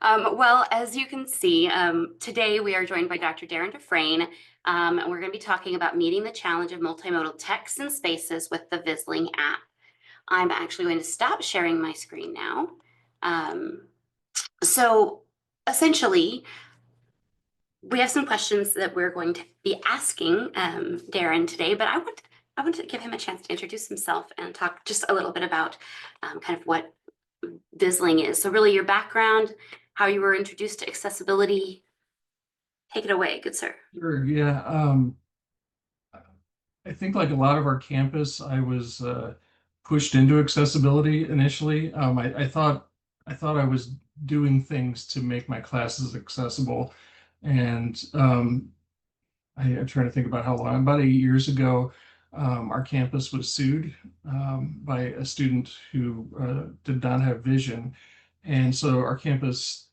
Well, as you can see, today we are joined by Dr. Darren DeFrain, and we're going to be talking about meeting the challenge of multimodal texts and spaces with the Vizling app. I'm actually going to stop sharing my screen now. Um, so essentially, we have some questions that we're going to be asking Darren today, but I want to give him a chance to introduce himself and talk just a little bit about kind of what Vizling is. So really your background, how you were introduced to accessibility. Take it away, good sir. Sure, yeah. I think like a lot of our campus, I was pushed into accessibility initially. I thought I was doing things to make my classes accessible, and I'm trying to think about how long. About 8 years ago, our campus was sued by a student who did not have vision, and so our campus,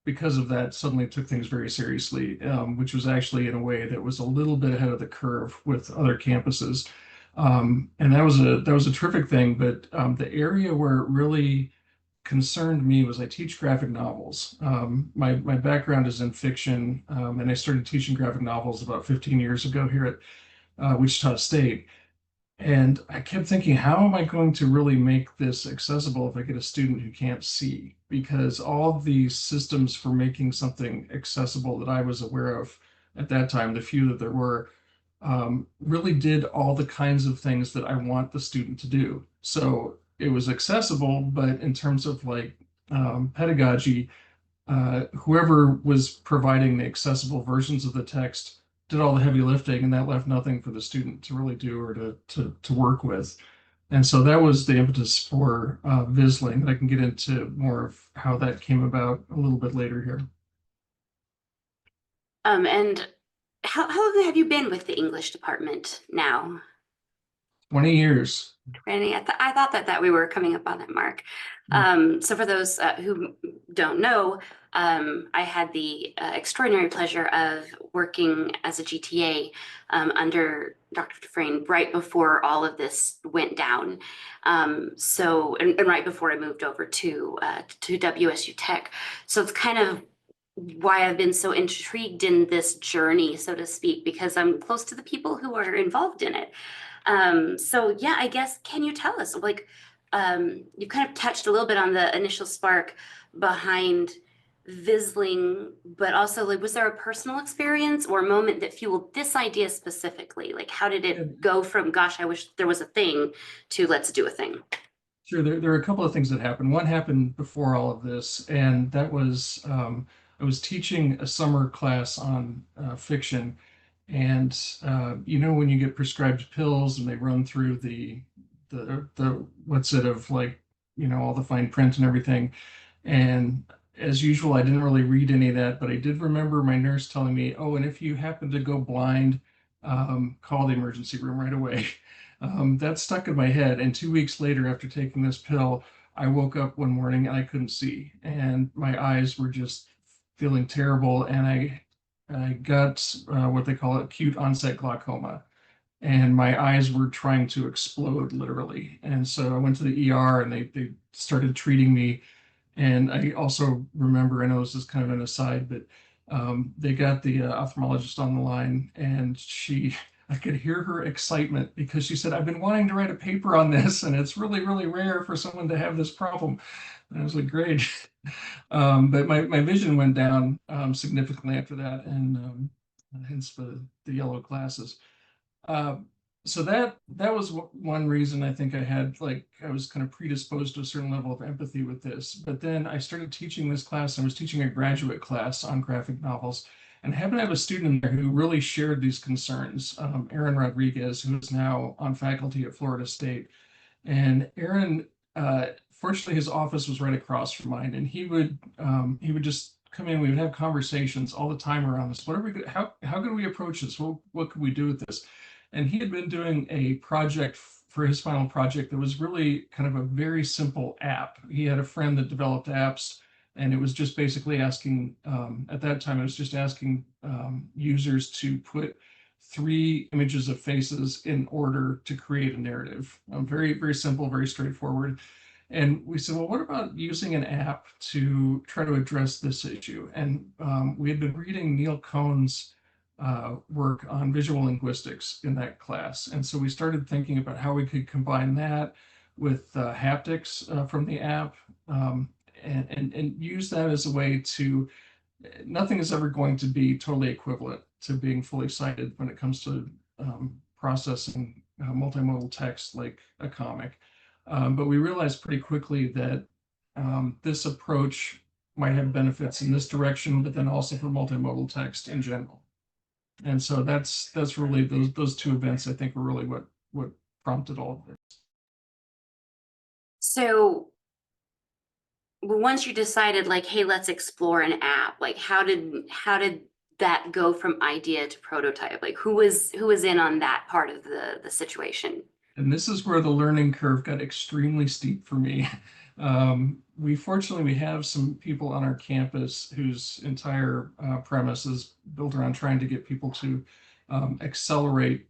because of that, suddenly took things very seriously, which was actually in a way that was a little bit ahead of the curve with other campuses. And that was a terrific thing. But the area where it really concerned me was I teach graphic novels. My background is in fiction, and I started teaching graphic novels about 15 years ago here at Wichita State. And I kept thinking, how am I going to really make this accessible if I get a student who can't see? Because all of these systems for making something accessible that I was aware of at that time, the few that there were, really did all the kinds of things that I want the student to do. So it was accessible, but in terms of like pedagogy, whoever was providing the accessible versions of the text did all the heavy lifting, and that left nothing for the student to really do or to work with. And so that was the impetus for Vizling. I can get into more of how that came about a little bit later here. And how long have you been with the English department now? 20 years. Randy, I thought that we were coming up on that mark. So for those who don't know, I had the extraordinary pleasure of working as a GTA under Dr. DeFrain right before all of this went down. And right before I moved over to WSU Tech. So it's kind of why I've been so intrigued in this journey, so to speak, because I'm close to the people who are involved in it. So yeah, I guess, can you tell us, like, you kind of touched a little bit on the initial spark behind Vizling, but also like, was there a personal experience or a moment that fueled this idea specifically? Like, how did it go from, gosh, I wish there was a thing to let's do a thing? Sure, there are a couple of things that happened. One happened before all of this, and that was I was teaching a summer class on fiction. And when you get prescribed pills and they run through the what's it of like, all the fine print and everything. And as usual, I didn't really read any of that, but I did remember my nurse telling me, "Oh, and if you happen to go blind, call the emergency room right away." That stuck in my head. And 2 weeks later, after taking this pill, I woke up one morning and I couldn't see, and my eyes were just feeling terrible. And I got what they call acute onset glaucoma, and my eyes were trying to explode literally. And so I went to the ER, and they started treating me. And I also remember, I know this is kind of an aside, but they got the ophthalmologist on the line, and I could hear her excitement because she said, "I've been wanting to write a paper on this, and it's really, really rare for someone to have this problem." And I was like, great. But my vision went down significantly after that, and hence the yellow glasses. Uh, so that was one reason I think I was kind of predisposed to a certain level of empathy with this. But then I started teaching this class. I was teaching a graduate class on graphic novels, and I happened to have a student in there who really shared these concerns, Aaron Rodriguez, who is now on faculty at Florida State. And Aaron, fortunately, his office was right across from mine, and he would just come in. We would have conversations all the time around this. How could we approach this? What could we do with this? And he had been doing a project for his final project that was really kind of a very simple app. He had a friend that developed apps, and it was just basically asking, at that time, it was just asking users to put 3 images of faces in order to create a narrative. Very, very simple, very straightforward. And we said, well, what about using an app to try to address this issue? And we had been reading Neil Cohn's work on visual linguistics in that class. And so we started thinking about how we could combine that with haptics from the app, and use that as a way to, nothing is ever going to be totally equivalent to being fully sighted when it comes to processing multimodal text like a comic. But we realized pretty quickly that this approach might have benefits in this direction, but then also for multimodal text in general. And so that's really those two events, I think, were really what prompted all of this. So once you decided, like, hey, let's explore an app, like how did that go from idea to prototype? Like who was in on that part of the situation? And this is where the learning curve got extremely steep for me. We have some people on our campus whose entire premise is built around trying to get people to accelerate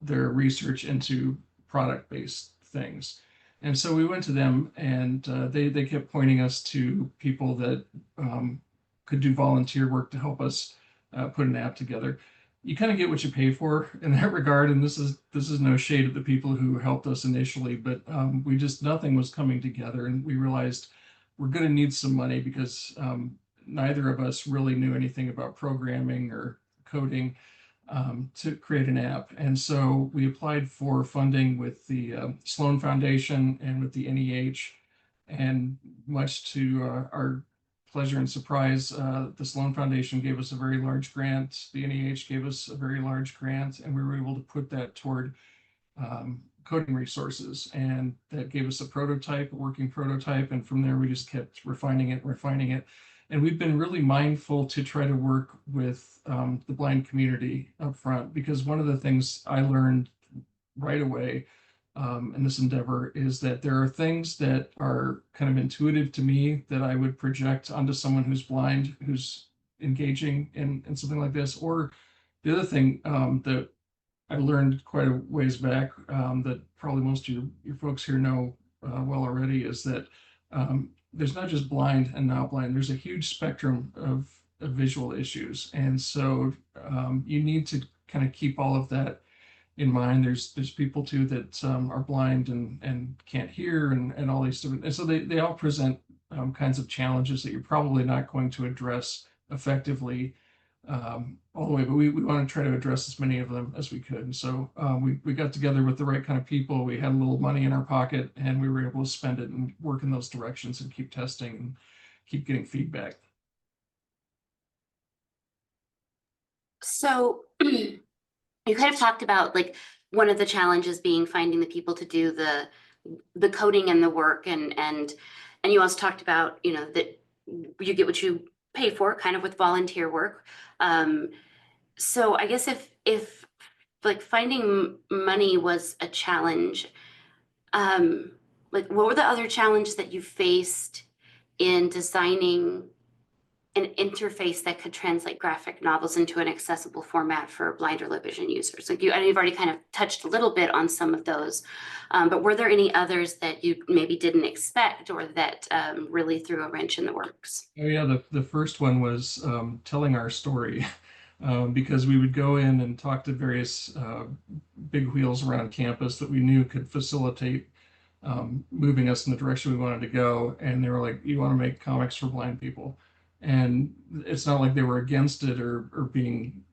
their research into product-based things. And so we went to them, and they kept pointing us to people that could do volunteer work to help us put an app together. You kind of get what you pay for in that regard, and this is no shade at the people who helped us initially, but nothing was coming together, and we realized we're going to need some money because neither of us really knew anything about programming or coding to create an app. And so we applied for funding with the Sloan Foundation and with the NEH. And much to our pleasure and surprise, the Sloan Foundation gave us a very large grant. The NEH gave us a very large grant, and we were able to put that toward coding resources. And that gave us a prototype, a working prototype. And from there, we just kept refining it, refining it. And we've been really mindful to try to work with the blind community up front, because one of the things I learned right away in this endeavor is that there are things that are kind of intuitive to me that I would project onto someone who's blind, who's engaging in something like this. Or the other thing that I learned quite a ways back, that probably most of your folks here know well already, is that there's not just blind and not blind. There's a huge spectrum of visual issues. And so you need to kind of keep all of that in mind. There's people too that are blind and can't hear, and all these different, and so they all present kinds of challenges that you're probably not going to address effectively all the way, but we want to try to address as many of them as we could. And so we got together with the right kind of people. We had a little money in our pocket, and we were able to spend it and work in those directions and keep testing and keep getting feedback. So you kind of talked about, like, one of the challenges being finding the people to do the coding and the work, and you also talked about, you know, that you get what you pay for, kind of with volunteer work. So I guess if like finding money was a challenge, like what were the other challenges that you faced in designing an interface that could translate graphic novels into an accessible format for blind or low vision users? Like I know you've already kind of touched a little bit on some of those, but were there any others that you maybe didn't expect, or that really threw a wrench in the works? Oh yeah, the first one was telling our story. Because we would go in and talk to various big wheels around campus that we knew could facilitate moving us in the direction we wanted to go. And they were like, you want to make comics for blind people? And it's not like they were against it or being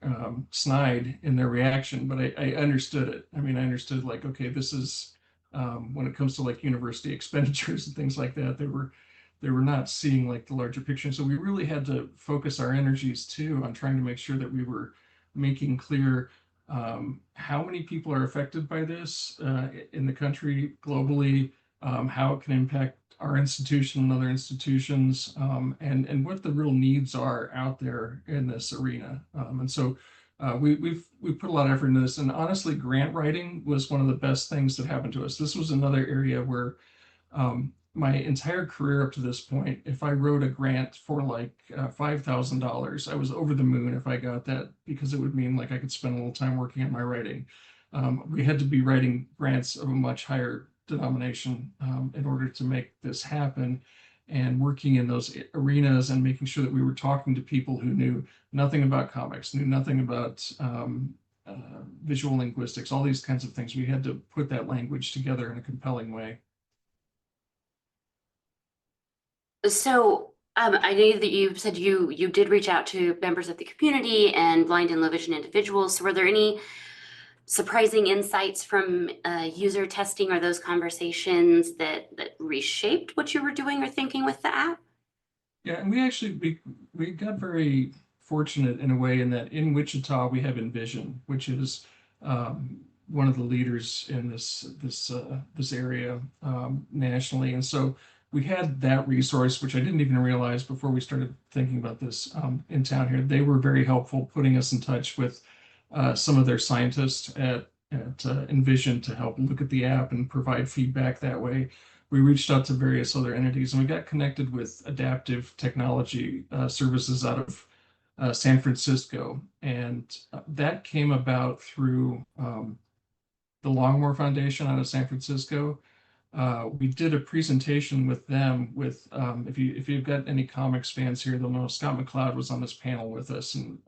snide in their reaction, but I understood it. I mean, I understood, like, okay, this is when it comes to like university expenditures and things like that, they were not seeing like the larger picture. So we really had to focus our energies too on trying to make sure that we were making clear how many people are affected by this in the country, globally, how it can impact our institution and other institutions, and what the real needs are out there in this arena. And so we've put a lot of effort into this. And honestly, grant writing was one of the best things that happened to us. This was another area where my entire career up to this point, if I wrote a grant for like $5,000, I was over the moon if I got that, because it would mean like I could spend a little time working on my writing. We had to be writing grants of a much higher denomination in order to make this happen, and working in those arenas and making sure that we were talking to people who knew nothing about comics, knew nothing about visual linguistics, all these kinds of things. We had to put that language together in a compelling way. So I know that you said you did reach out to members of the community and blind and low vision individuals. So were there any surprising insights from user testing or those conversations that reshaped what you were doing or thinking with the app? Yeah, and we got very fortunate in a way in that in Wichita we have Envision, which is one of the leaders in this area nationally, and so we had that resource, which I didn't even realize before we started thinking about this in town here. They were very helpful putting us in touch with some of their scientists at Envision to help look at the app and provide feedback that way. We reached out to various other entities, and we got connected with adaptive technology services out of San Francisco. And that came about through the Longmore Foundation out of San Francisco. We did a presentation with them with, if you've got any comics fans here, they'll know Scott McCloud was on this panel with us. And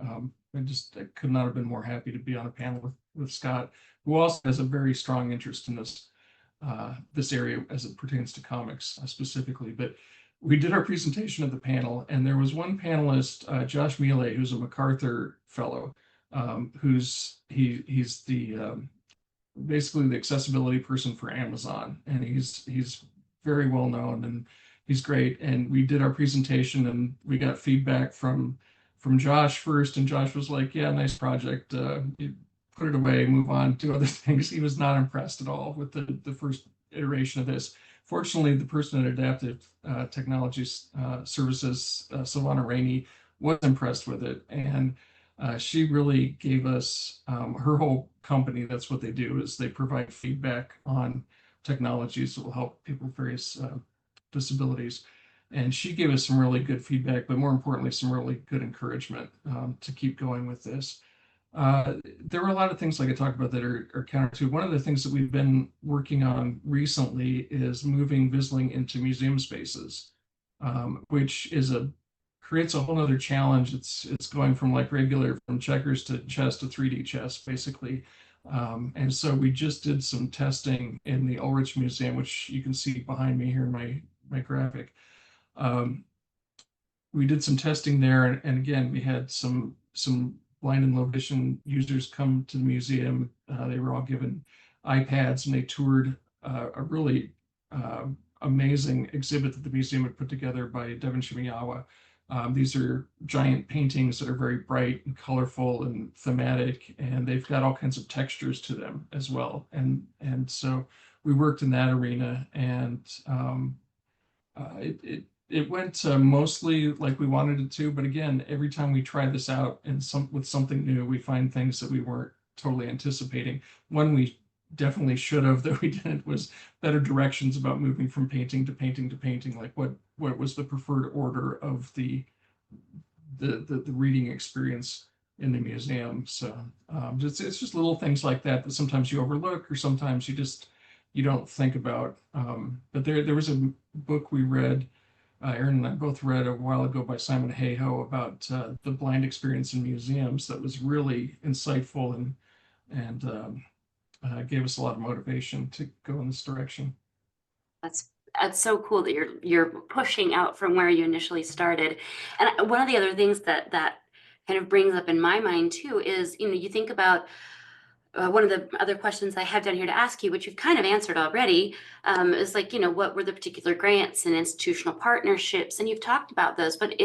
I could not have been more happy to be on a panel with Scott, who also has a very strong interest in this area as it pertains to comics specifically. But we did our presentation at the panel, and there was one panelist, Josh Miele, who's a MacArthur fellow, he's basically the accessibility person for Amazon, and he's very well known and he's great. And we did our presentation, and we got feedback from Josh first, and Josh was like, "Yeah, nice project. You put it away, move on, do other things." He was not impressed at all with the first iteration of this. Fortunately, the person at Adaptive Technologies Services, Silvana Rainey, was impressed with it, and she really gave us her whole company. That's what they do, is they provide feedback on technologies that will help people with various disabilities. And she gave us some really good feedback, but more importantly, some really good encouragement to keep going with this. There were a lot of things like I talked about that are counter to. One of the things that we've been working on recently is moving Vizling into museum spaces, which creates a whole other challenge. It's going from checkers to chess to 3D chess, basically. And so we just did some testing in the Ulrich Museum, which you can see behind me here in my graphic. We did some testing there, and again, we had some blind and low vision users come to the museum. They were all given iPads, and they toured a really amazing exhibit that the museum had put together by Devin Shimiyawa. These are giant paintings that are very bright and colorful and thematic, and they've got all kinds of textures to them as well. And so we worked in that arena, and it went mostly like we wanted it to. But again, every time we try this out and with something new, we find things that we weren't totally anticipating. One we definitely should have, that we didn't, was better directions about moving from painting to painting to painting. Like what was the preferred order of the reading experience in the museum. So it's just little things like that sometimes you overlook, or sometimes you don't think about. But there was a book we read, Aaron and I both read a while ago, by Simon Hayhoe, about the blind experience in museums, that was really insightful and gave us a lot of motivation to go in this direction. That's so cool that you're pushing out from where you initially started. And one of the other things that kind of brings up in my mind too is, you think about one of the other questions I have down here to ask you, which you've kind of answered already, is like, what were the particular grants and institutional partnerships? And you've talked about those, but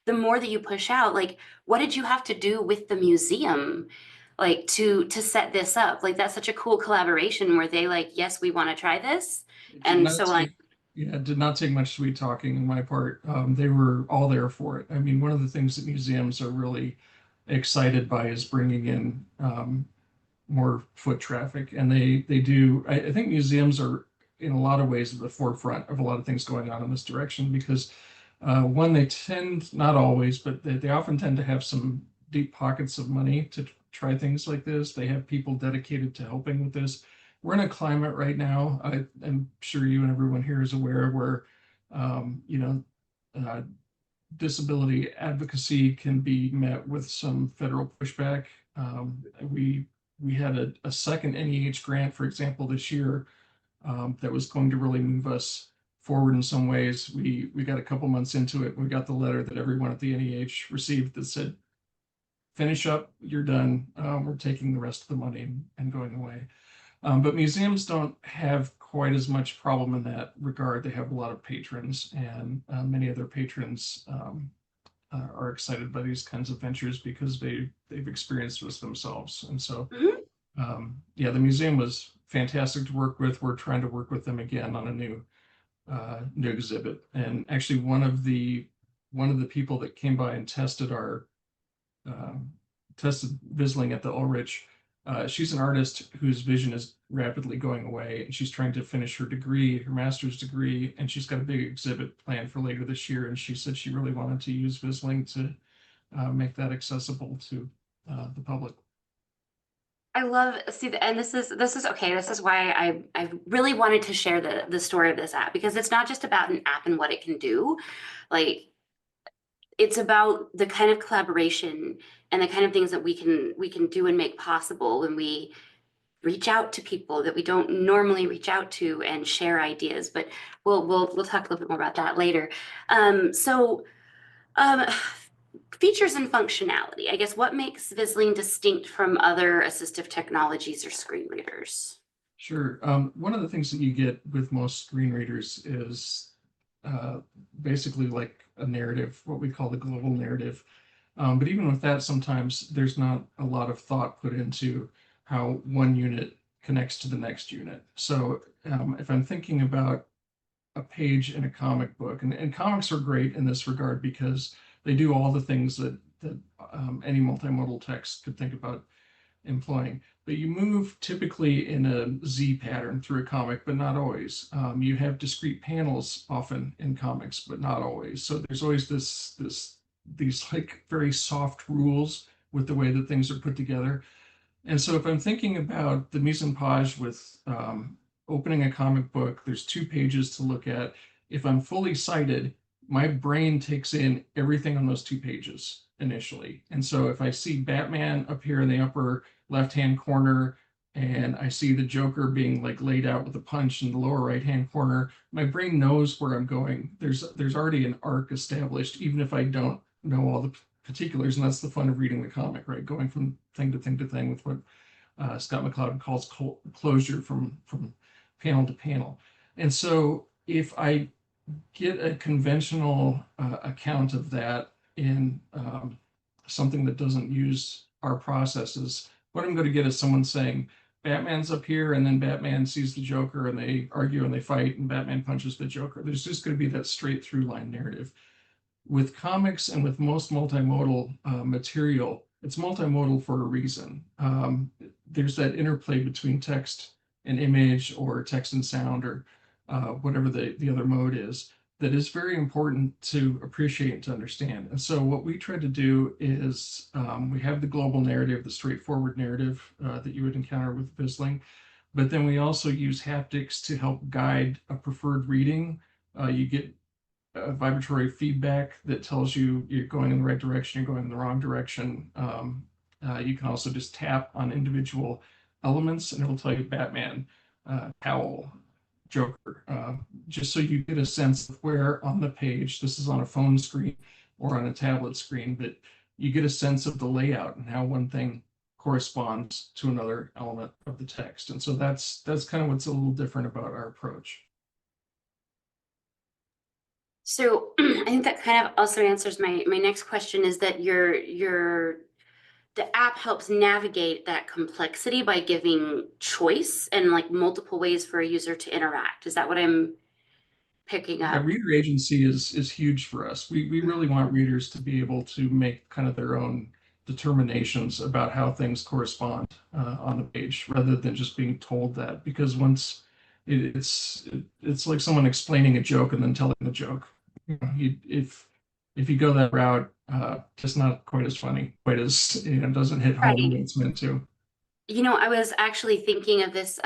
the more that you push out, like, what did you have to do with the museum, like to set this up? Like, that's such a cool collaboration where they like, yes, we want to try this. And so yeah, it did not take much sweet talking on my part. They were all there for it. I mean, one of the things that museums are really excited by is bringing in more foot traffic, and they do. I think museums are in a lot of ways at the forefront of a lot of things going on in this direction, because one, they tend, not always, but they often tend to have some deep pockets of money to try things like this. They have people dedicated to helping with this. we're in a climate right now, I'm sure you and everyone here is aware, where you know, uh, disability advocacy can be met with some federal pushback. We had a second NEH grant, for example, this year, that was going to really move us forward in some ways. We got a couple months into it. We got the letter that everyone at the NEH received that said, finish up, you're done. We're taking the rest of the money and going away. But museums don't have quite as much problem in that regard. They have a lot of patrons, and many of their patrons are excited by these kinds of ventures because they've experienced this themselves. And so, Mhm. yeah, the museum was fantastic to work with. We're trying to work with them again on a new exhibit. And actually, one of the people that came by and um, tested Vizling at the Ulrich. She's an artist whose vision is rapidly going away, and she's trying to finish her degree, her master's degree, and she's got a big exhibit planned for later this year. And she said she really wanted to use Vizling to make that accessible to the public. I love see, and this is okay. This is why I really wanted to share the story of this app, because it's not just about an app and what it can do. Like, it's about the kind of collaboration and the kind of things that we can do and make possible when we reach out to people that we don't normally reach out to and share ideas. But we'll talk a little bit more about that later. So um, features and functionality. I guess what makes Visling distinct from other assistive technologies or screen readers? Sure. One of the things that you get with most screen readers is uh, basically like a narrative, what we call the global narrative. But even with that, sometimes there's not a lot of thought put into how one unit connects to the next unit. So if I'm thinking about a page in a comic book, and comics are great in this regard because they do all the things that any multimodal text could think about employing. But you move typically in a Z pattern through a comic, but not always. You have discrete panels often in comics, but not always. So there's always these like very soft rules with the way that things are put together. And so if I'm thinking about the mise en page with opening a comic book, there's 2 pages to look at. If I'm fully sighted, my brain takes in everything on those 2 pages initially. And so if I see Batman up here in the upper left-hand corner, and I see the Joker being like laid out with a punch in the lower right-hand corner, my brain knows where I'm going. There's already an arc established, even if I don't know all the particulars, and that's the fun of reading the comic, right? Going from thing to thing to thing with what Scott McCloud calls closure from panel to panel. And so if I get a conventional account of that in something that doesn't use our processes, what I'm going to get is someone saying, Batman's up here, and then Batman sees the Joker, and they argue and they fight, and Batman punches the Joker. There's just going to be that straight through line narrative. With comics and with most multimodal material, it's multimodal for a reason. There's that interplay between text and image, or text and sound, or whatever the other mode is, that is very important to appreciate and to understand. And so what we try to do is we have the global narrative, the straightforward narrative that you would encounter with Visling, but then we also use haptics to help guide a preferred reading. You get vibratory feedback that tells you you're going in the right direction, you're going in the wrong direction. You can also just tap on individual elements and it'll tell you Batman, Owl, Joker, just so you get a sense of where on the page, this is on a phone screen or on a tablet screen, but you get a sense of the layout and how one thing corresponds to another element of the text. And so that's kind of what's a little different about our approach. So I think that kind of also answers my next question, is that the app helps navigate that complexity by giving choice and like multiple ways for a user to interact. Is that what I'm picking Yeah, up? reader agency is huge for us. We really want readers to be able to make kind of their own determinations about how things correspond on the page, rather than just being told that. Because once it's like someone explaining a joke and then telling the joke. If you go that route, it's not quite as funny, quite as, doesn't hit home the Right. way it's meant to. I was actually thinking of this.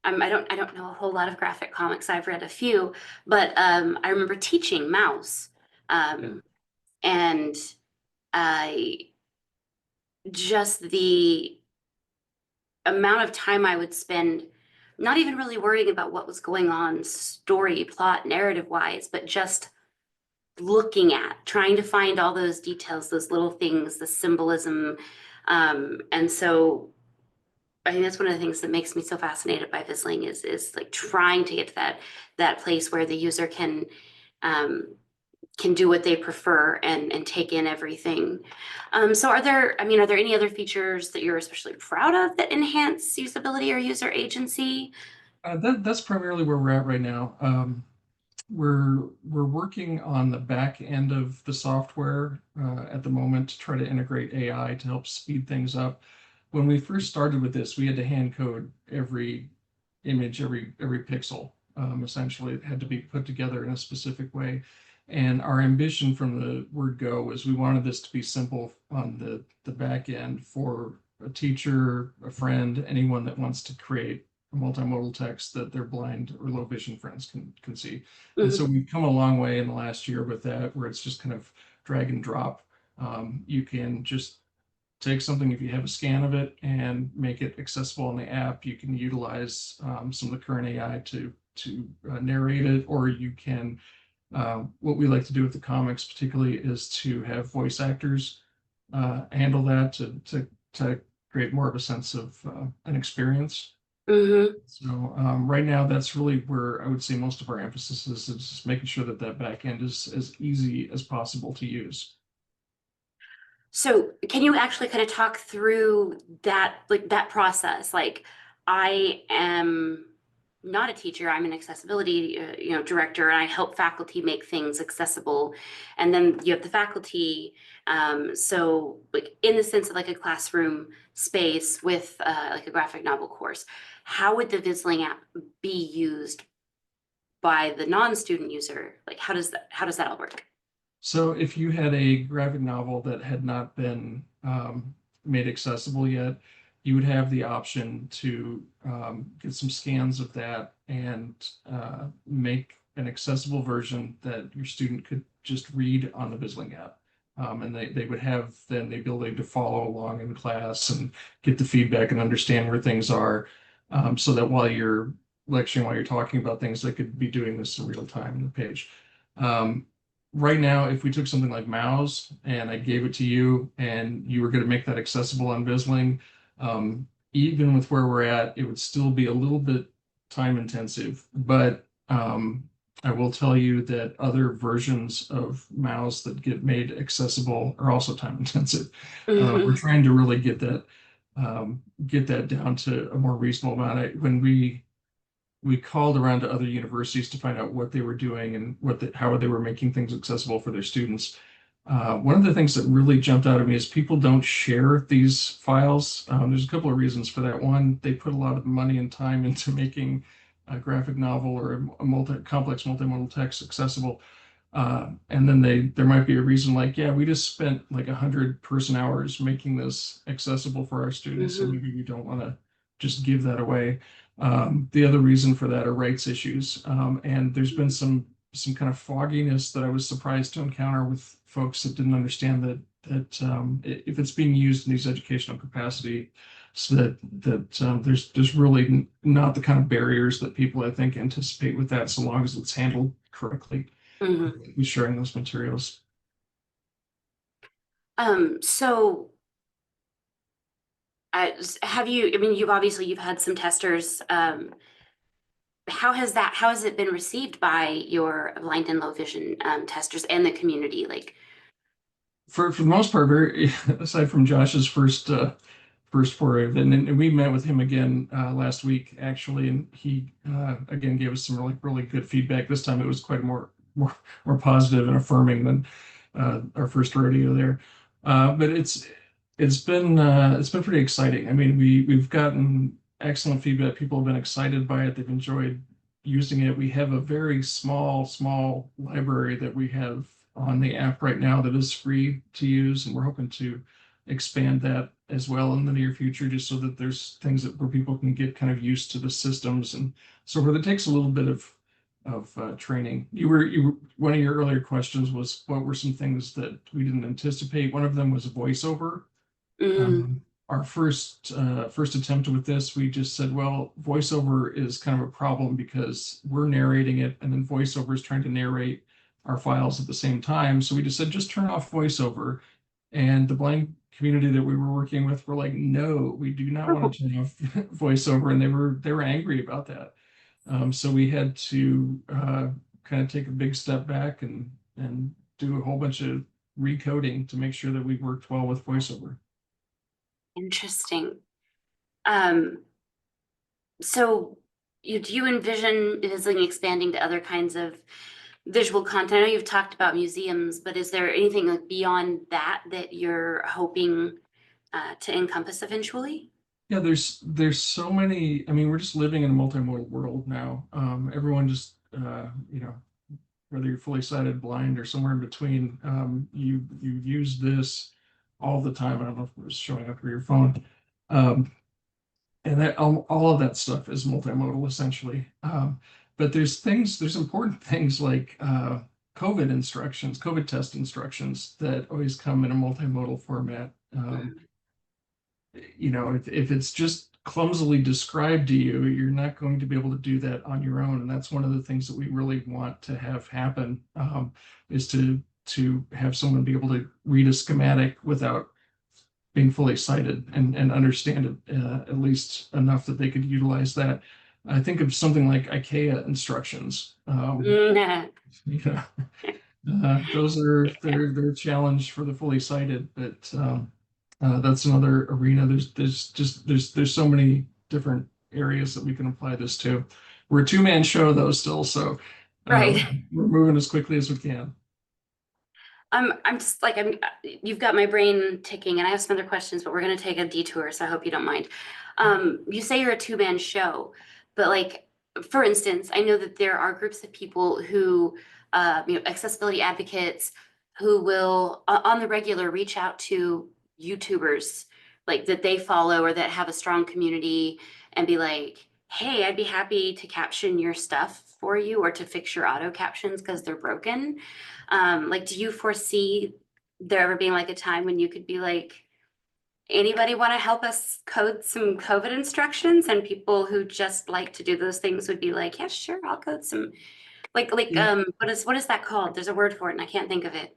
I don't know a whole lot of graphic comics. I've read a few, but I remember teaching mouse, Yeah. um, and I just the amount of time I would spend not even really worrying about what was going on, story, plot, narrative wise, but just looking at, trying to find all those details, those little things, the symbolism. And so I think that's one of the things that makes me so fascinated by Vizling is like trying to get to that place where the user um, can do what they prefer and take in everything. So are there any other features that you're especially proud of that enhance usability or user agency? That's primarily where we're at right now. We're working on the back end of the software at the moment to try to integrate AI to help speed things up. When we first started with this, we had to hand code every image, every pixel. Essentially, it had to be put together in a specific way. And our ambition from the word go was we wanted this to be simple on the back end for a teacher, a friend, anyone that wants to create a multimodal text that their blind or low vision friends can see. And so Mhm, we've come a long way in the last year with that, where it's just kind of drag and drop. You can just take something if you have a scan of it and make it accessible on the app. You can utilize some of the current AI to narrate it, or you can. What we like to do with the comics, particularly, is to have voice actors handle that to create more of a sense of an experience. mhm. So right now, that's really where I would say most of our emphasis is just making sure that that back end is as easy as possible to use. So can you actually kind of talk through that, like that process? Like I am not a teacher, I'm an accessibility, director, and I help faculty make things accessible. And then you have the faculty, so like in the sense of like a classroom space with like a graphic novel course, how would the Vizling app be used by the non-student user? Like how does that all work? So if you had a graphic novel that had not been made accessible yet, you would have the option to get some scans of that and make an accessible version that your student could just read on the Vizling app. And they would have then the ability to follow along in class and get the feedback and understand where things are, so that while you're lecturing, while you're talking about things, they could be doing this in real time on the page. Um, right now, if we took something like Mouse and I gave it to you and you were going to make that accessible on Vizling, even with where we're at, it would still be a little bit time intensive. But I will tell you that other versions of Mouse that get made accessible are also time intensive. We're Mhm, trying to really get that down to a more reasonable amount. When we called around to other universities to find out what they were doing and how they were making things accessible for their students. One of the things that really jumped out at me is people don't share these files. There's a couple of reasons for that. One, they put a lot of money and time into making a graphic novel or a complex multimodal text accessible. And then there might be a reason like, yeah, we just spent like 100 person hours making this accessible for our students, so mhm, maybe we don't want to just give that away. The other reason for that are rights issues. And there's been some kind of fogginess that I was surprised to encounter with folks that didn't understand that if it's being used in these educational capacity, so that there's really not the kind of barriers that people I think anticipate with that, so long as it's handled correctly mhm. with sharing those materials. So have you, I mean, you've had some testers. How has it been received by your blind and low vision testers and the community? Like, For the most part, very aside from Josh's first foray of it, and we met with him again last week actually, and he again gave us some really good feedback. This time it was quite more positive and affirming than our first rodeo there. But it's been pretty exciting. I mean, we've gotten excellent feedback. People have been excited by it. They've enjoyed using it. We have a very small library that we have on the app right now that is free to use, and we're hoping to expand that as well in the near future, just so that there's things that where people can get kind of used to the systems and so forth. It takes a little bit of training. One of your earlier questions was what were some things that we didn't anticipate. One of them was voiceover. Mm, Our first attempt with this, we just said, well, voiceover is kind of a problem because we're narrating it, and then voiceover is trying to narrate our files at the same time. So we just said, just turn off voiceover. And the blind community that we were working with were like, no, we do not want to turn off voiceover, and they were angry about that. So we had to kind of take a big step back and do a whole bunch of recoding to make sure that we worked well with voiceover. interesting. Um, so do you envision Vizling expanding to other kinds of visual content? I know you've talked about museums, but is there anything like beyond that that you're hoping to encompass eventually? Yeah, there's so many. I mean, we're just living in a multimodal world now. Everyone just whether you're fully sighted, blind, or somewhere in between, you use this all the time. I don't know if it was showing up for your phone. Um, and that all of that stuff is multimodal essentially. But there's important things like COVID instructions, COVID test instructions that always come in a multimodal format. Mhm. If it's just clumsily described to you, you're not going to be able to do that on your own. And that's one of the things that we really want to have happen, is to have someone be able to read a schematic without being fully sighted and understand it at least enough that they could utilize that. I think of something like IKEA instructions. Mm, Yeah, those are they're a challenge for the fully sighted, but that's another arena. There's so many different areas that we can apply this to. We're a two-man show though still, so right. we're moving as quickly as we can. I'm just like you've got my brain ticking, and I have some other questions, but we're gonna take a detour, so I hope you don't mind. You say you're a two-man show, but like for instance, I know that there are groups of people who accessibility advocates who will on the regular reach out to YouTubers like that they follow or that have a strong community and be like, hey, I'd be happy to caption your stuff for you or to fix your auto captions because they're broken. Like, do you foresee there ever being like a time when you could be like, anybody want to help us code some COVID instructions? And people who just like to do those things would be like, yeah, sure, I'll code some Yeah, what is that called? There's a word for it and I can't think of it.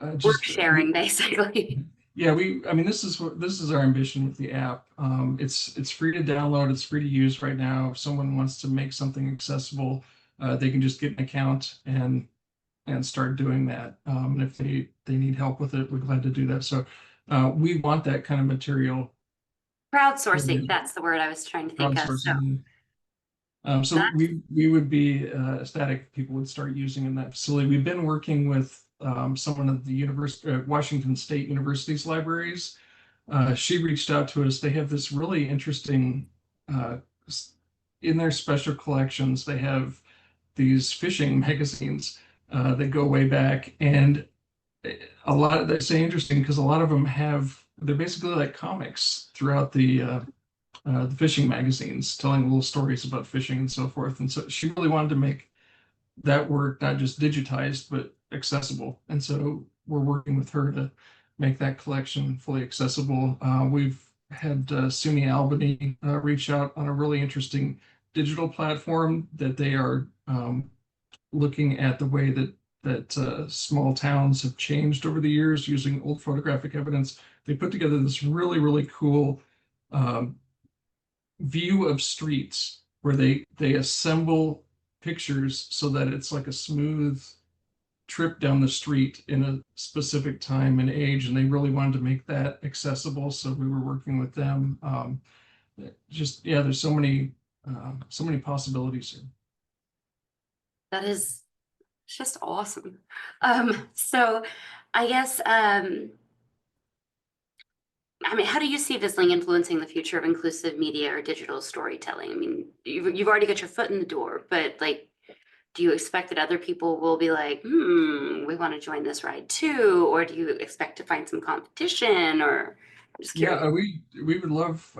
Work just sharing, basically. yeah, I mean, this is our ambition with the app. It's free to download, it's free to use right now. If someone wants to make something accessible, they can just get an account and start doing that. And if they need help with it, we're glad to do that. So we want that kind of material Crowdsourcing, that's the word I was trying to think of. So crowdsourcing. So that's we would be ecstatic if people would start using in that facility. We've been working with someone at the University, Washington State University's libraries. She reached out to us. They have this really interesting, uh, in their special collections, they have these fishing magazines that go way back. And a lot of, they say interesting because a lot of them they're basically like comics throughout the fishing magazines, telling little stories about fishing and so forth. And so she really wanted to make that work not just digitized, but accessible. And so we're working with her to make that collection fully accessible. We've had SUNY Albany reach out on a really interesting digital platform that they are looking at the way that small towns have changed over the years using old photographic evidence. They put together this really cool um, view of streets where they assemble pictures so that it's like a smooth trip down the street in a specific time and age, and they really wanted to make that accessible, so we were working with them. Just yeah, there's so many possibilities here. that is just awesome. So I guess I mean, how do you see Visling influencing the future of inclusive media or digital storytelling? I mean, you've already got your foot in the door, but like, do you expect that other people will be like, we want to join this ride too? Or do you expect to find some competition? Or I'm just Yeah, curious. we would love.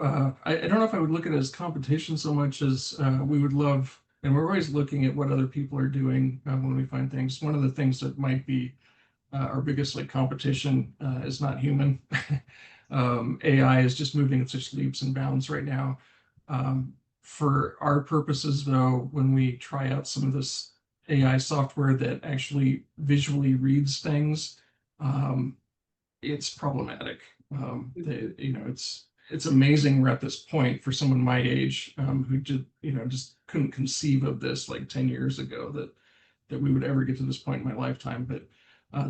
I don't know if I would look at it as competition so much as we would love, and we're always looking at what other people are doing when we find things. One of the things that might be our biggest like competition is not human. AI is just moving at such leaps and bounds right now. For our purposes, though, when we try out some of this AI software that actually visually reads things, um, it's problematic. It's amazing we're at this point for someone my age who just couldn't conceive of this like 10 years ago that we would ever get to this point in my lifetime. But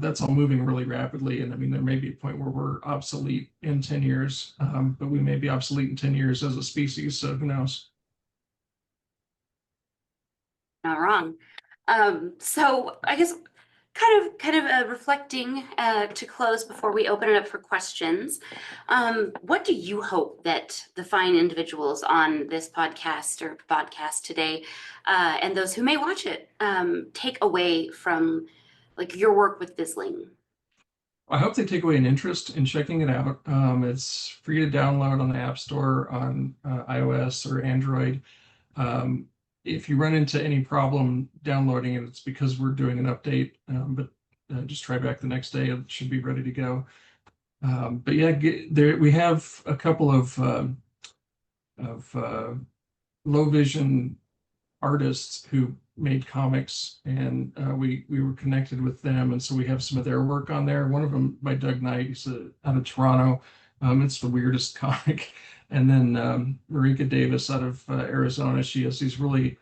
that's all moving really rapidly. And I mean, there may be a point where we're obsolete in 10 years, but we may be obsolete in 10 years as a species. So who knows? Not wrong. So I guess kind of reflecting to close before we open it up for questions. What do you hope that the fine individuals on this podcast or podcast today, and those who may watch it, take away from like your work with Vizling? I hope they take away an interest in checking it out. It's free to download on the App Store on iOS or Android. Um, if you run into any problem downloading it, it's because we're doing an update, but just try back the next day. It should be ready to go. But yeah, we have a couple of low vision artists who made comics, and we were connected with them, and so we have some of their work on there. One of them by Doug Knight, he's out of Toronto. It's the weirdest comic. And then Marika Davis out of Arizona, she has these really,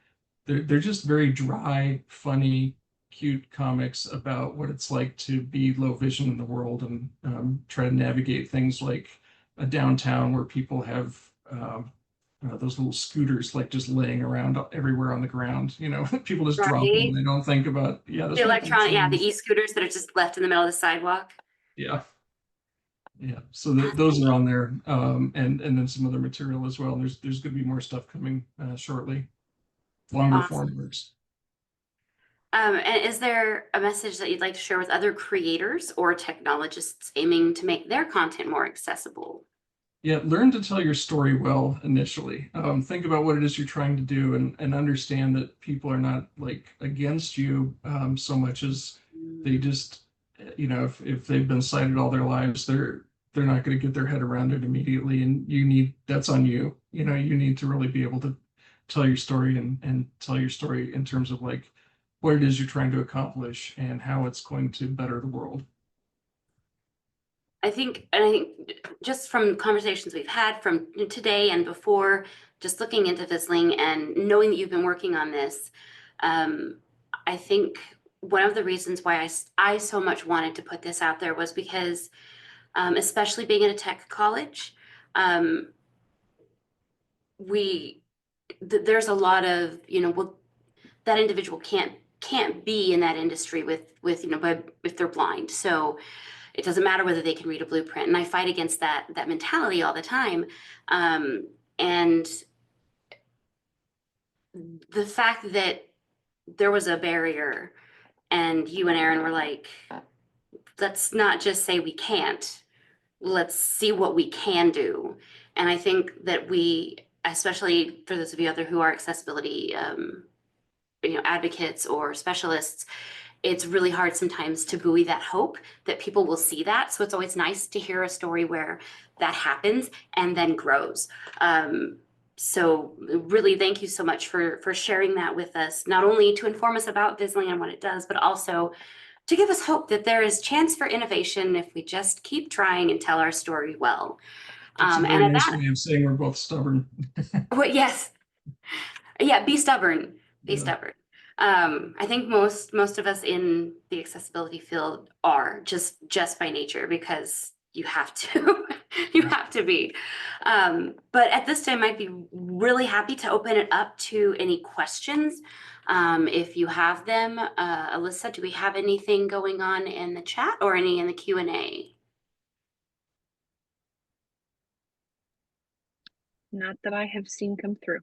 they're just very dry, funny, cute comics about what it's like to be low vision in the world and try to navigate things like a downtown where people have those little scooters like just laying around everywhere on the ground. People just drop them and Right. they don't think about, yeah, The this might be electronic, yeah, the changed. e-scooters that are just left in the middle of the sidewalk. Yeah, yeah. So That's those are amazing. on there, and then some other material as well. And there's going to be more stuff coming shortly, longer form Awesome. works. And is there a message that you'd like to share with other creators or technologists aiming to make their content more accessible? Yeah, learn to tell your story well initially. Think about what it is you're trying to do, and understand that people are not like against you so much as they just, if they've been sighted all their lives, they're not going to get their head around it immediately, and that's on you. You need to really be able to tell your story and tell your story in terms of like what it is you're trying to accomplish and how it's going to better the world. I think just from conversations we've had from today and before, just looking into Vizling and knowing that you've been working on this, um, I think one of the reasons why I so much wanted to put this out there was because, especially being at a tech college, um, we there's a lot of, well, that individual can't be in that industry with but if they're blind. So it doesn't matter whether they can read a blueprint. And I fight against that mentality all the time. And the fact that there was a barrier and you and Aaron were like, let's not just say we can't, let's see what we can do. And I think that we, especially for those of you other who are accessibility advocates or specialists, it's really hard sometimes to buoy that hope that people will see that. So it's always nice to hear a story where that happens and then grows. So really, thank you so much for sharing that with us, not only to inform us about Vizling and what it does, but also to give us hope that there is chance for innovation if we just keep trying and tell our story well. It's a And very at nice that, way of saying we're both stubborn. well, yes, yeah, be stubborn. Be Yeah. stubborn. I think most of us in the accessibility field are just by nature because you have to you have to be. But at this time, I'd be really happy to open it up to any questions. If you have them, Alyssa, do we have anything going on in the chat or any in the Q&A? Not that I have seen come through.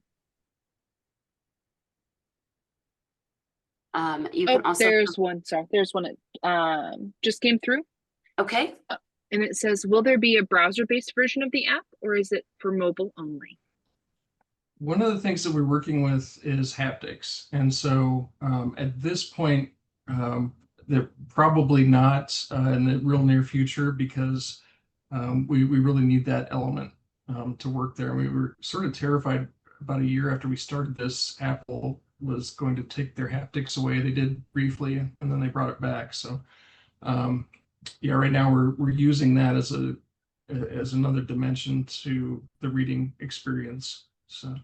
You Oh, can also, there's one. Sorry, there's one that just came through. okay. And it says, will there be a browser-based version of the app, or is it for mobile only? One of the things that we're working with is haptics. And so at this point, they're probably not in the real near future because we really need that element to work there. And we were sort of terrified about a year after we started this, Apple was going to take their haptics away. They did briefly, and then they brought it back. So um, yeah, right now we're using that as another dimension to the reading experience. So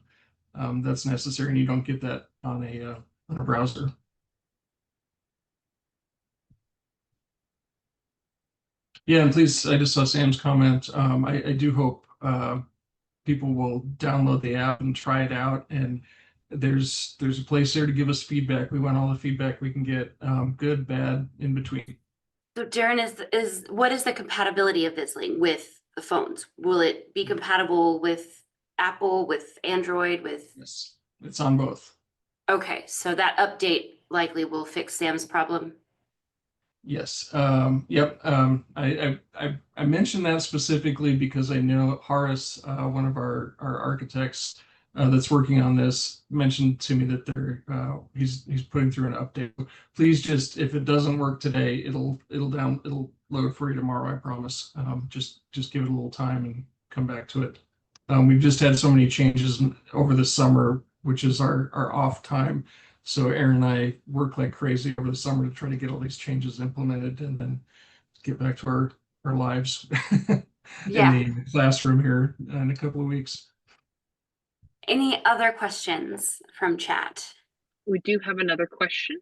that's necessary, and you don't get that on a browser. Yeah, and please, I just saw Sam's comment. I do hope people will download the app and try it out. And there's a place there to give us feedback. We want all the feedback we can get, good, bad, in between. So Darren, is what is the compatibility of Vizling with the phones? Will it be compatible with Apple, with Android, with? Yes, it's on both. Okay, so that update likely will fix Sam's problem. Yes. Yep. I mentioned that specifically because I know Horace, one of our architects that's working on this, mentioned to me that he's putting through an update. Please just, if it doesn't work today, it'll load for you tomorrow. I promise. Just give it a little time and come back to it. We've just had so many changes over the summer, which is our off time. So Aaron and I work like crazy over the summer to try to get all these changes implemented and then get back to our lives in Yeah. the classroom here in a couple of weeks. Any other questions from chat? We do have another question.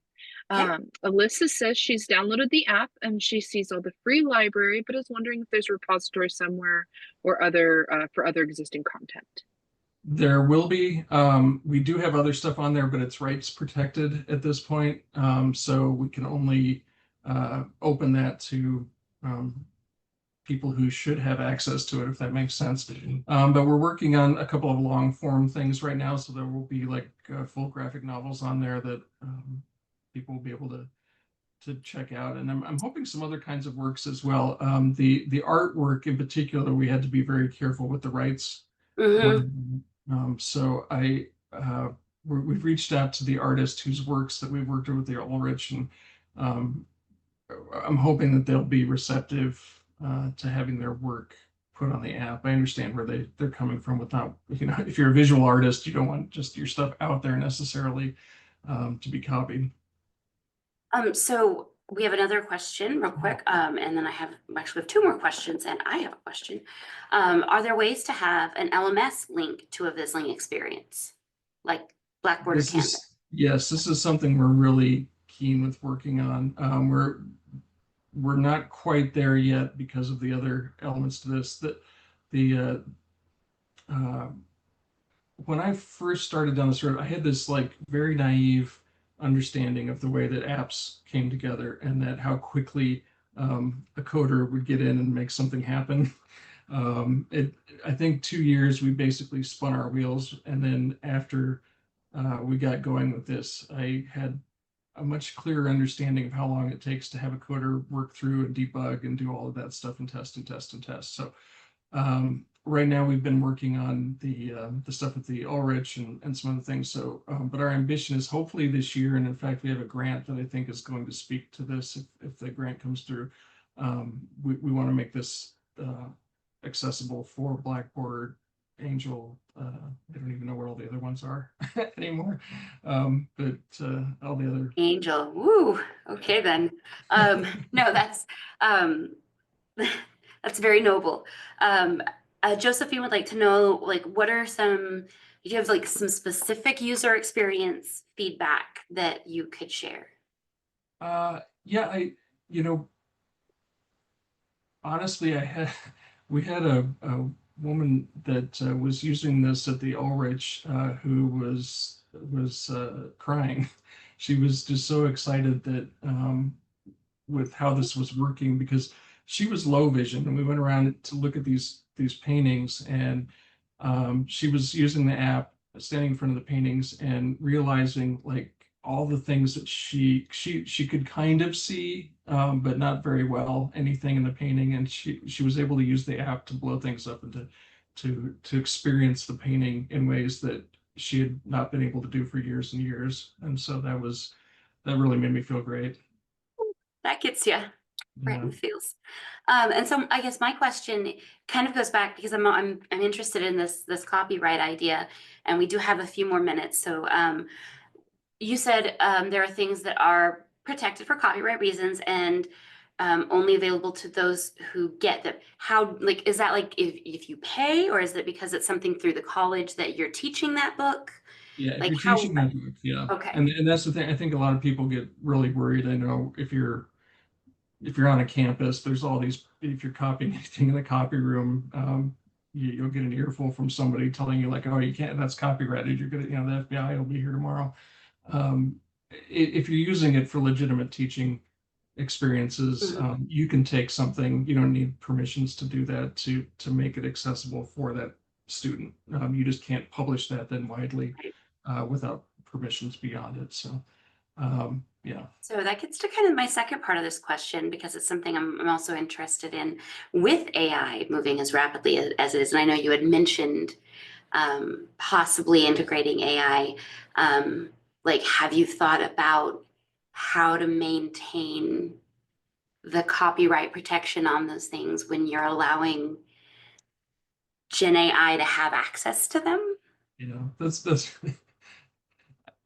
Okay. Alyssa says she's downloaded the app and she sees all the free library, but is wondering if there's a repository somewhere or other for other existing content. There will be. We do have other stuff on there, but it's rights protected at this point. So we can only open that to people who should have access to it, if that makes sense. But we're working on a couple of long form things right now. So there will be like full graphic novels on there that people will be able to check out. And I'm hoping some other kinds of works as well. The artwork in particular, we had to be very careful with the rights. So we've reached out to the artist whose works that we've worked with the Ulrich, and I'm hoping that they'll be receptive to having their work put on the app. I understand where they're coming from without, if you're a visual artist, you don't want just your stuff out there necessarily to be copied. So we have another question real quick. And then we have two more questions and I have a question. Are there ways to have an LMS link to a Vizling experience like Blackboard or Canvas? Yes, this is something we're really keen with working on. We're not quite there yet because of the other elements to this. When I first started down this road, I had this like very naive understanding of the way that apps came together and that how quickly a coder would get in and make something happen. I think 2 years we basically spun our wheels, and then after we got going with this, I had a much clearer understanding of how long it takes to have a coder work through and debug and do all of that stuff and test and test and test. So right now we've been working on the stuff with the Ulrich and some other things. So, but our ambition is hopefully this year, and in fact we have a grant that I think is going to speak to this if the grant comes through. We want to make this accessible for Blackboard, Angel. I don't even know where all the other ones are anymore, but all the other. Angel, woo. Okay then. No, that's that's very noble. Josephine would like to know, like, what are do you have like some specific user experience feedback that you could share? Yeah, honestly, we had a woman that was using this at the Ulrich who was crying. She was just so excited that with how this was working, because she was low vision, and we went around to look at these paintings, and she was using the app, standing in front of the paintings and realizing like all the things that she could kind of see, but not very well, anything in the painting. And she was able to use the app to blow things up and to experience the painting in ways that she had not been able to do for years and years. And so that really made me feel great. That gets you right Yeah. in the feels. And so I guess my question kind of goes back because I'm interested in this copyright idea, and we do have a few more minutes. So you said there are things that are protected for copyright reasons and only available to those who get them. How, like, is that like if you pay, or is it because it's something through the college that you're teaching that book? Yeah, if Like you're how? teaching that book, yeah. Okay. And that's the thing. I think a lot of people get really worried. I know if you're on a campus, there's all these, if you're copying anything in the copy room, you'll get an earful from somebody telling you like, oh, you can't, that's copyrighted. You're gonna, the FBI will be here tomorrow. If you're using it for legitimate teaching experiences, Mhm. you can take something, you don't need permissions to do that to make it accessible for that student. You just can't publish that then widely Right. without permissions beyond it. So yeah. So that gets to kind of my second part of this question, because it's something I'm also interested in with AI moving as rapidly as it is. And I know you had mentioned possibly integrating AI. Like, have you thought about how to maintain the copyright protection on those things when you're allowing Gen AI to have access to them? That's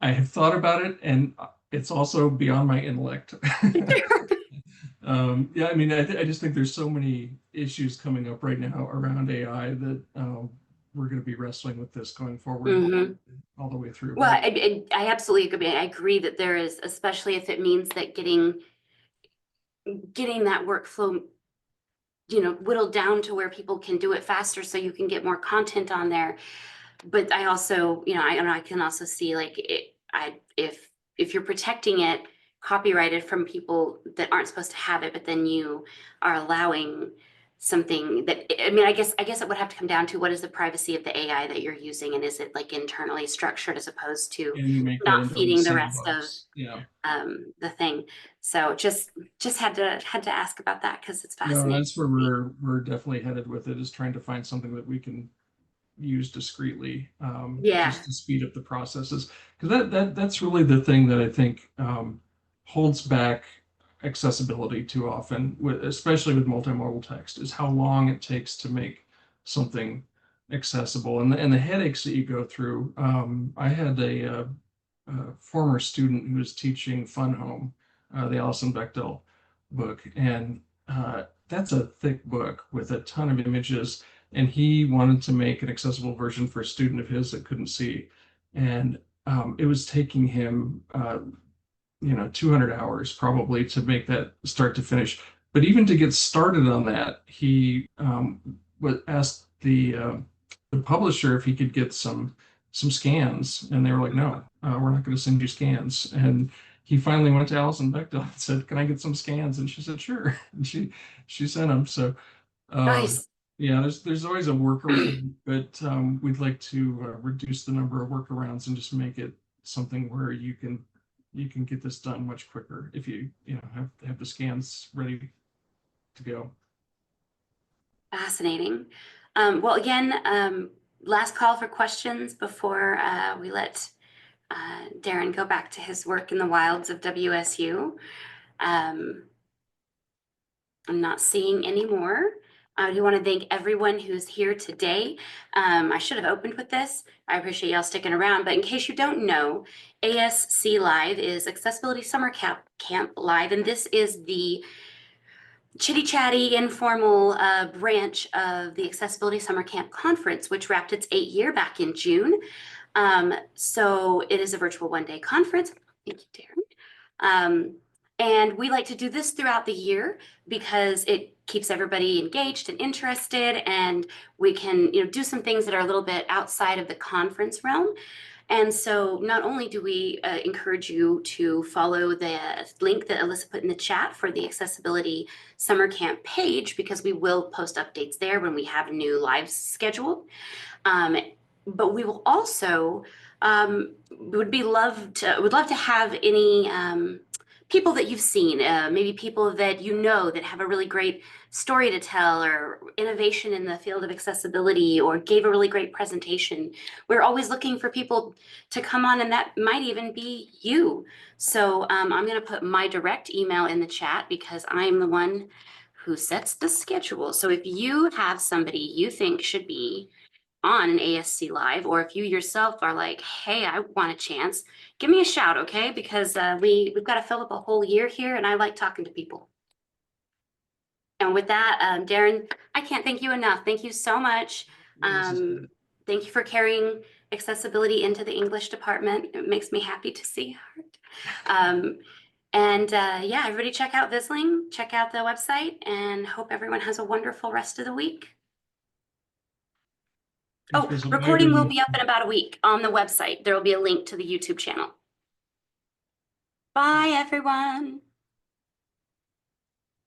I have thought about it, and it's also beyond my intellect. Yeah, I mean, I just think there's so many issues coming up right now around AI that we're going to be wrestling with this going forward Mhm. all the way through. Well, But I absolutely agree. I agree that there is, especially if it means that getting that workflow, whittled down to where people can do it faster so you can get more content on there. But I also, I can also see like if you're protecting it copyrighted from people that aren't supposed to have it, but then you are allowing something that, I mean, I guess it would have to come down to what is the privacy of the AI that you're using, and is it like internally structured as opposed to can you make that not into a feeding the rest of sandbox? Yeah. the thing. So just had to ask about that because it's No, fascinating that's where to me. we're definitely headed with it, is trying to find something that we can use discreetly, Yeah. just to speed up the processes. Because that's really the thing that I think holds back accessibility too often, especially with multimodal text, is how long it takes to make something accessible, and the headaches that you go through. I had a former student who was teaching Fun Home, the Alison Bechdel book, and that's a thick book with a ton of images, and he wanted to make an accessible version for a student of his that couldn't see, and it was taking him 200 hours probably to make that start to finish. But even to get started on that, he would ask the publisher if he could get some scans, and they were like, no, we're not going to send you scans. And he finally went to Alison Bechdel and said, can I get some scans? And she said, sure. And she sent them. So Nice. yeah, there's always a workaround, but we'd like to reduce the number of workarounds and just make it something where you can get this done much quicker if you have the scans ready to go. Fascinating. Well, again, last call for questions before we let Darren go back to his work in the wilds of WSU. I'm not seeing any more. I do want to thank everyone who's here today. I should have opened with this. I appreciate y'all sticking around, but in case you don't know, ASC Live is Accessibility Summer Camp Live, and this is the chitty chatty, informal branch of the Accessibility Summer Camp Conference, which wrapped its 8th year back in June. So it is a virtual one-day conference. Thank you, Darren. And we like to do this throughout the year because it keeps everybody engaged and interested, and we can do some things that are a little bit outside of the conference realm. And so not only do we encourage you to follow the link that Alyssa put in the chat for the Accessibility Summer Camp page, because we will post updates there when we have new lives scheduled. But we will also would love to have any people that you've seen, maybe people that you know that have a really great story to tell or innovation in the field of accessibility or gave a really great presentation. We're always looking for people to come on, and that might even be you. So I'm going to put my direct email in the chat because I'm the one who sets the schedule. So if you have somebody you think should be on an ASC Live, or if you yourself are like, hey, I want a chance, give me a shout, okay? Because we've got to fill up a whole year here, and I like talking to people. And with that, Darren, I can't thank you enough. Thank you so much. Thank you for carrying accessibility into the English department. It makes me happy to see. Yeah, everybody check out Vizling, check out the website, and hope everyone has a wonderful rest of the week. Oh, recording will be up in about a week on the website. There will be a link to the YouTube channel. Bye, everyone.